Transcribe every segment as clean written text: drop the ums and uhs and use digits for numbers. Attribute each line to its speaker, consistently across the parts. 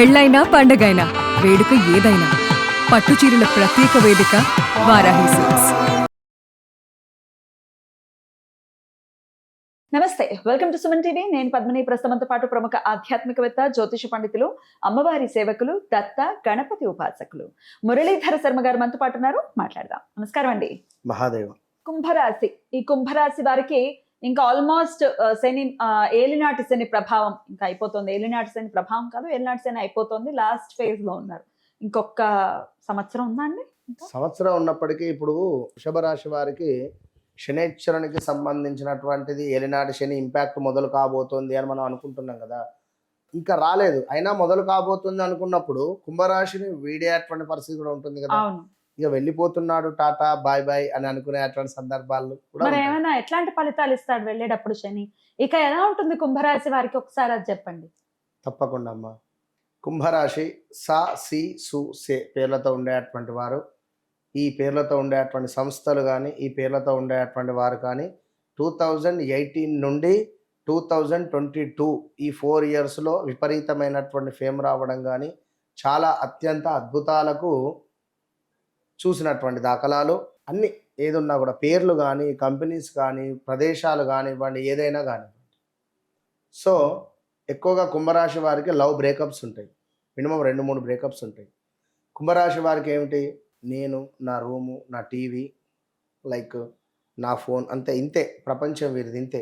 Speaker 1: పెళ్ళైనా పండగైనా వేడుక ఏదైనా పట్టు చీరల ప్రత్యేక వేదిక వారాహి సిల్క్స్.
Speaker 2: నమస్తే, వెల్కమ్ టు సుమన్ టీవీ. నేను పద్మిని. ప్రస్తుతంతో పాటు ప్రముఖ ఆధ్యాత్మికవేత్త, జ్యోతిష పండితులు, అమ్మవారి సేవకులు, దత్త గణపతి ఉపాసకులు మురళీధర శర్మ గారు మనతో పాటు ఉన్నారు. మాట్లాడదాం. నమస్కారం అండి.
Speaker 3: మహాదేవ.
Speaker 2: కుంభరాశి, ఈ కుంభరాశి వారికి ఇంకా ఆల్మోస్ట్ శని ఏలినాటి శని ప్రభావం ఇంకా అయిపోతుంది. ఏలినాటి శని ప్రభావం కాదు, ఏలినాటి శని అయిపోతుంది. లాస్ట్ ఫేజ్ లో ఉన్నారు. ఇంకొక సంవత్సరం ఉందా అండి?
Speaker 3: సంవత్సరం ఉన్నప్పటికీ ఇప్పుడు వృషభ రాశి వారికి శనైశ్వరునికి సంబంధించినటువంటిది ఏలినాటి శని ఇంపాక్ట్ మొదలు కాబోతోంది అని మనం అనుకుంటున్నాం కదా. ఇంకా రాలేదు, అయినా మొదలు కాబోతుంది అనుకున్నప్పుడు కుంభరాశిని వీడేటువంటి పరిస్థితి కూడా ఉంటుంది కదా. ఇక వెళ్ళిపోతున్నాడు, టాటా బాయ్ బాయ్ అని అనుకునేటువంటి సందర్భాలు కూడా.
Speaker 2: మరి ఏమైనా ఎట్లాంటి ఫలితాలు ఇస్తాడు వెళ్ళేటప్పుడు శని? ఇక ఎలా ఉంటుంది కుంభరాశి వారికి, ఒకసారి అది చెప్పండి.
Speaker 3: తప్పకుండా అమ్మా. కుంభరాశి సా సి సు సే పేర్లతో ఉండేటువంటి వారు, ఈ పేర్లతో ఉండేటువంటి సంస్థలు కానీ, ఈ పేర్లతో ఉండేటువంటి వారు కానీ 2018 నుండి 2022 ఈ 4 ఇయర్స్లో విపరీతమైనటువంటి ఫేమ్ రావడం కానీ, చాలా అత్యంత అద్భుతాలకు చూసినటువంటి దాఖలాలు అన్నీ. ఏదున్నా కూడా పేర్లు కానీ, కంపెనీస్ కానీ, ప్రదేశాలు కానివ్వండి, ఏదైనా కానివ్వండి. సో ఎక్కువగా కుంభరాశి వారికి లవ్ బ్రేకప్స్ ఉంటాయి. మినిమం 2-3 బ్రేకప్స్ ఉంటాయి. కుంభరాశి వారికి ఏమిటి, నేను, నా రూము, నా టీవీ, లైక్ నా ఫోన్, అంతే. ఇంతే ప్రపంచం వీరిది, ఇంతే.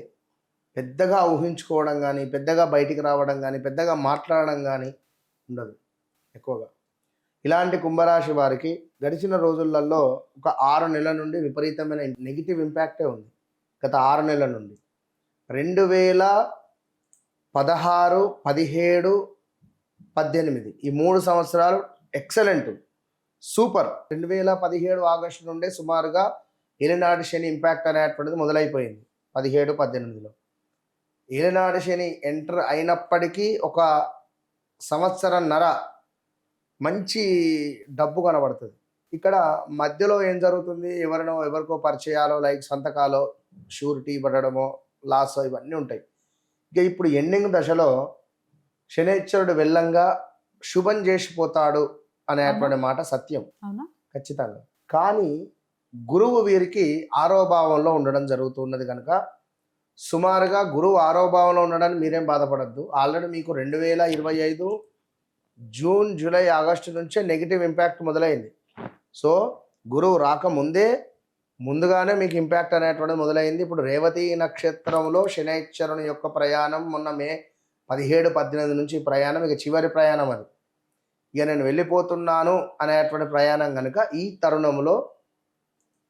Speaker 3: పెద్దగా ఊహించుకోవడం కానీ, పెద్దగా బయటికి రావడం కానీ, పెద్దగా మాట్లాడడం కానీ ఉండదు ఎక్కువగా. ఇలాంటి కుంభరాశి వారికి గడిచిన రోజులలో ఒక 6 నెలల నుండి విపరీతమైన నెగిటివ్ ఇంపాక్టే ఉంది. గత 6 నెలల నుండి 2016, 17, 18 ఈ 3 సంవత్సరాలు ఎక్సలెంట్, సూపర్. 2017 ఆగస్టు నుండే సుమారుగా ఏలినాటి శని ఇంపాక్ట్ అనేటువంటిది మొదలైపోయింది. 17, 18లో ఏలినాటి శని ఎంటర్ అయినప్పటికీ ఒక సంవత్సరన్నర మంచి డబ్బు కనబడుతుంది. ఇక్కడ మధ్యలో ఏం జరుగుతుంది, ఎవరికో పరిచయాలో, లైక్ సంతకాలో, షూరిటీ ఇవ్వడమో, లాస్, ఇవన్నీ ఉంటాయి. ఇక ఇప్పుడు ఎండింగ్ దశలో శనైశ్వరుడు వెళ్ళంగా శుభం చేసిపోతాడు అనేటువంటి మాట సత్యం, ఖచ్చితంగా. కానీ గురువు వీరికి 6వ భావంలో ఉండడం జరుగుతున్నది కనుక సుమారుగా గురువు 6వ భావంలో ఉండడానికి మీరేం బాధపడద్దు. ఆల్రెడీ మీకు 2025 జూన్, జూలై, ఆగస్టు నుంచే నెగిటివ్ ఇంపాక్ట్ మొదలైంది. సో గురువు ముందుగానే మీకు ఇంపాక్ట్ అనేటువంటిది మొదలైంది. ఇప్పుడు రేవతి నక్షత్రంలో శనైశ్వరుని యొక్క ప్రయాణం మొన్న మే 17, 18 నుంచి ప్రయాణం, ఇక చివరి ప్రయాణం అది. ఇక నేను వెళ్ళిపోతున్నాను అనేటువంటి ప్రయాణం కనుక ఈ తరుణంలో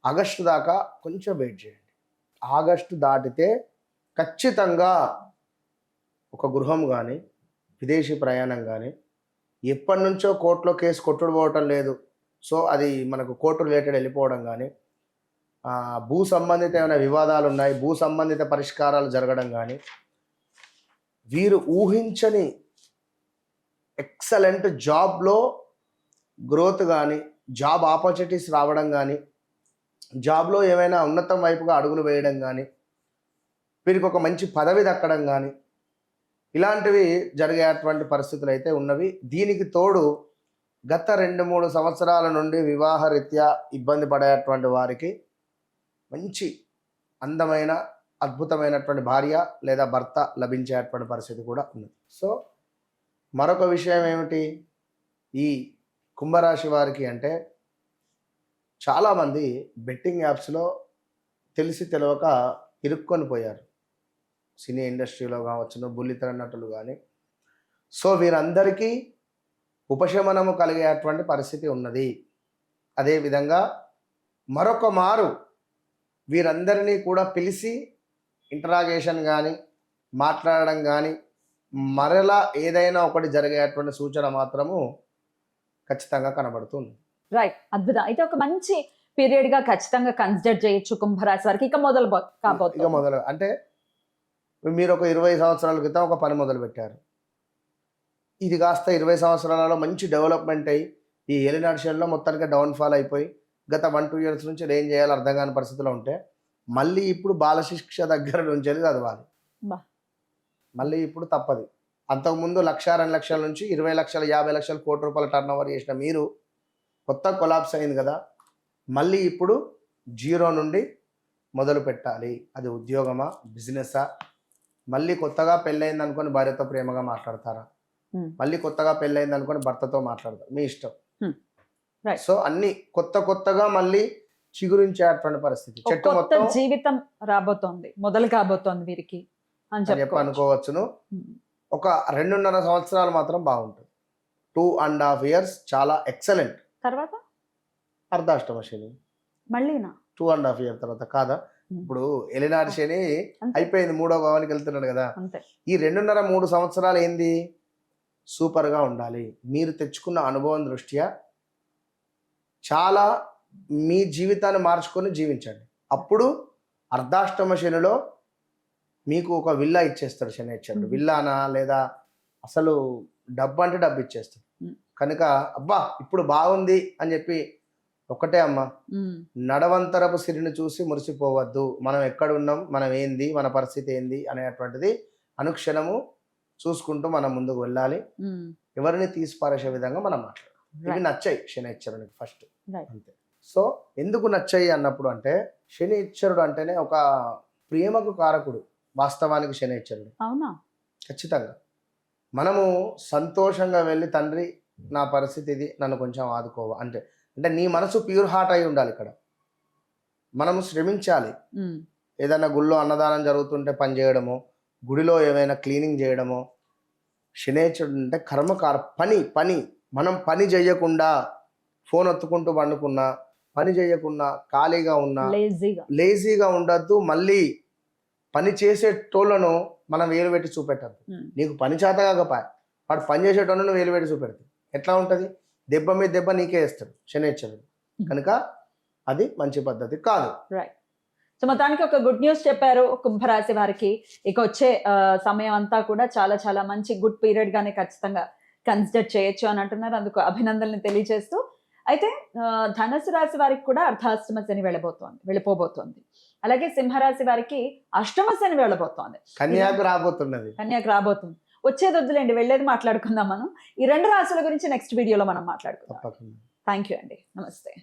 Speaker 3: ఆగస్టు దాకా కొంచెం వెయిట్ చేయండి. ఆగస్టు దాటితే ఖచ్చితంగా ఒక గృహం కానీ, విదేశీ ప్రయాణం కానీ, ఎప్పటి నుంచో కోర్టులో కేసు కొట్టుడుపోవటం లేదు, సో అది మనకు కోర్టు రిలేటెడ్ వెళ్ళిపోవడం కానీ, భూ సంబంధిత ఏమైనా వివాదాలు ఉన్నాయి, భూ సంబంధిత పరిష్కారాలు జరగడం కానీ, వీరు ఊహించని ఎక్సలెంట్ జాబ్లో గ్రోత్ కానీ, జాబ్ ఆపర్చునిటీస్ రావడం కానీ, జాబ్లో ఏమైనా ఉన్నతం వైపుగా అడుగులు వేయడం కానీ, వీరికి ఒక మంచి పదవి దక్కడం కానీ, ఇలాంటివి జరిగేటువంటి పరిస్థితులు అయితే ఉన్నవి. దీనికి తోడు గత 2-3 సంవత్సరాల నుండి వివాహరీత్యా ఇబ్బంది పడేటువంటి వారికి మంచి అందమైన అద్భుతమైనటువంటి భార్య లేదా భర్త లభించేటువంటి పరిస్థితి కూడా ఉన్నది. సో మరొక విషయం ఏమిటి, ఈ కుంభరాశి వారికి అంటే చాలామంది బెట్టింగ్ యాప్స్లో తెలిసి తెలియక ఇరుక్కొని పోయారు. సినీ ఇండస్ట్రీలో కావచ్చు, బుల్లితెర నటులు కానీ. సో వీరందరికీ ఉపశమనము కలిగేటువంటి పరిస్థితి ఉన్నది. అదేవిధంగా మరొక మారు వీరందరినీ కూడా పిలిచి ఇంటరాగేషన్ కానీ, మాట్లాడడం కానీ, మరలా ఏదైనా ఒకటి జరిగేటువంటి సూచన మాత్రము ఖచ్చితంగా కనబడుతుంది.
Speaker 2: రైట్, అద్భుతం. అయితే ఒక మంచి పీరియడ్ గా ఖచ్చితంగా కన్సిడర్ చేయొచ్చు కుంభరాశి వారికి. ఇక మొదలు అంటే
Speaker 3: మీరు ఒక 20 సంవత్సరాల క్రితం ఒక పని మొదలు పెట్టారు, ఇది కాస్త 20 సంవత్సరాలలో మంచి డెవలప్మెంట్ అయ్యి ఈ ఏలినాటి శనిలో మొత్తానికి డౌన్ఫాల్ అయిపోయి గత 1-2 ఇయర్స్ నుంచి ఏం చేయాలో అర్థం కాని పరిస్థితిలో ఉంటే మళ్ళీ ఇప్పుడు బాలశిక్ష దగ్గర నుంచి చదవాలి. మళ్ళీ ఇప్పుడు తప్పది. అంతకుముందు 1,00,000, 2 లక్షల నుంచి 20 లక్షలు, 50 లక్షలు, కోటి రూపాయల టర్న్ ఓవర్ చేసిన మీరు కొత్త కొలాప్స్ అయింది కదా, మళ్ళీ ఇప్పుడు జీరో నుండి మొదలు పెట్టాలి. అది ఉద్యోగమా, బిజినెసా, మళ్ళీ కొత్తగా పెళ్ళయింది అనుకొని భార్యతో ప్రేమగా మాట్లాడతారా, మళ్ళీ కొత్తగా పెళ్ళయింది అనుకొని భర్తతో మాట్లాడతారు, మీ ఇష్టం.
Speaker 2: Right.
Speaker 3: సో అన్ని కొత్తగా మళ్ళీ చిగురించేటువంటి పరిస్థితి. చెట్టు
Speaker 2: కొత్త
Speaker 3: మొత్తం
Speaker 2: జీవితం రాబోతోంది, మొదలు కాబోతోంది వీరికి అని
Speaker 3: చెప్పి
Speaker 2: చెప్పి
Speaker 3: అనుకోవచ్చును. ఒక 2.5 సంవత్సరాలు మాత్రం బాగుంటుంది. 2.5 years చాలా ఎక్సలెంట్.
Speaker 2: తర్వాత
Speaker 3: అర్ధాష్టమ శని
Speaker 2: మళ్ళీనా
Speaker 3: 2.5 years తర్వాత కాదా? ఇప్పుడు ఎలినాటి శని
Speaker 2: అంతే.
Speaker 3: అయిపోయింది, 3వ భావానికి వెళ్తున్నాడు కదా.
Speaker 2: అంతే.
Speaker 3: ఈ 2.5-3 సంవత్సరాలు ఏంది, సూపర్గా ఉండాలి. మీరు తెచ్చుకున్న అనుభవం దృష్ట్యా చాలా మీ జీవితాన్ని మార్చుకొని జీవించండి. అప్పుడు అర్ధాష్టమ శనిలో మీకు ఒక విల్లా ఇచ్చేస్తాడు శనిశ్చరుడు. విల్లానా లేదా అసలు డబ్బు అంటే డబ్బు ఇచ్చేస్తాడు. కనుక అబ్బా ఇప్పుడు బాగుంది అని చెప్పి ఒకటే అమ్మ, నడవంతరపు సిరిని చూసి మురిసిపోవద్దు. మనం ఎక్కడ ఉన్నాం, మనం ఏంది, మన పరిస్థితి ఏంది అనేటువంటిది అనుక్షణము చూసుకుంటూ మనం ముందుకు వెళ్ళాలి. ఎవరిని తీసి పారేసే విధంగా మనం మాట్లాడాలి. ఇవి నచ్చాయి శనిశ్చరునికి ఫస్ట్. అంతే. సో ఎందుకు నచ్చాయి అన్నప్పుడు అంటే, శనిశ్చరుడు అంటేనే ఒక ప్రేమకు కారకుడు. వాస్తవానికి శనిశ్చరుడు
Speaker 2: అవునా,
Speaker 3: ఖచ్చితంగా. మనము సంతోషంగా వెళ్ళి తండ్రి నా పరిస్థితి ఇది, నన్ను కొంచెం ఆదుకోవా అంటే నీ మనసు ప్యూర్ హార్ట్ అయి ఉండాలి. ఇక్కడ మనము శ్రమించాలి. ఏదైనా గుళ్ళో అన్నదానం జరుగుతుంటే పని చేయడము, గుడిలో ఏమైనా క్లీనింగ్ చేయడము. శనిశ్చరుడు అంటే కర్మకార పని. మనం పని చేయకుండా ఫోన్ ఒత్తుకుంటూ పండుకున్నా, పని చేయకుండా ఖాళీగా ఉన్నా లేజీగా ఉండద్దు. మళ్ళీ పని చేసేటోళ్ళను మనం వేలు పెట్టి చూపెట్టద్దు. నీకు పని చేత కాకపోయా వాడు పని చేసేటోళ్ళను వేలు పెట్టి చూపెడతాడు. ఎట్లా ఉంటుంది, దెబ్బ మీద దెబ్బ నీకే వేస్తాడు శనిశ్చరుడు. కనుక అది మంచి పద్ధతి కాదు.
Speaker 2: రైట్. సో మొత్తానికి ఒక గుడ్ న్యూస్ చెప్పారు కుంభరాశి వారికి. ఇక వచ్చే సమయం అంతా కూడా చాలా చాలా మంచి గుడ్ పీరియడ్ గానే ఖచ్చితంగా కన్సిడర్ చేయొచ్చు అని అంటున్నారు. అందుకు అభినందనలు తెలియజేస్తూ, అయితే ధనుసు రాశి వారికి కూడా అర్ధాష్టమ శని వెళ్ళిపోబోతోంది. అలాగే సింహరాశి వారికి అష్టమ శని వెళ్ళబోతోంది.
Speaker 3: కన్యాకు
Speaker 2: రాబోతుంది. వచ్చేది వద్దులేండి, వెళ్ళేది మాట్లాడుకుందాం మనం. ఈ 2 రాశుల గురించి నెక్స్ట్ వీడియోలో మనం మాట్లాడుకుందాం. థ్యాంక్ యూ అండి, నమస్తే.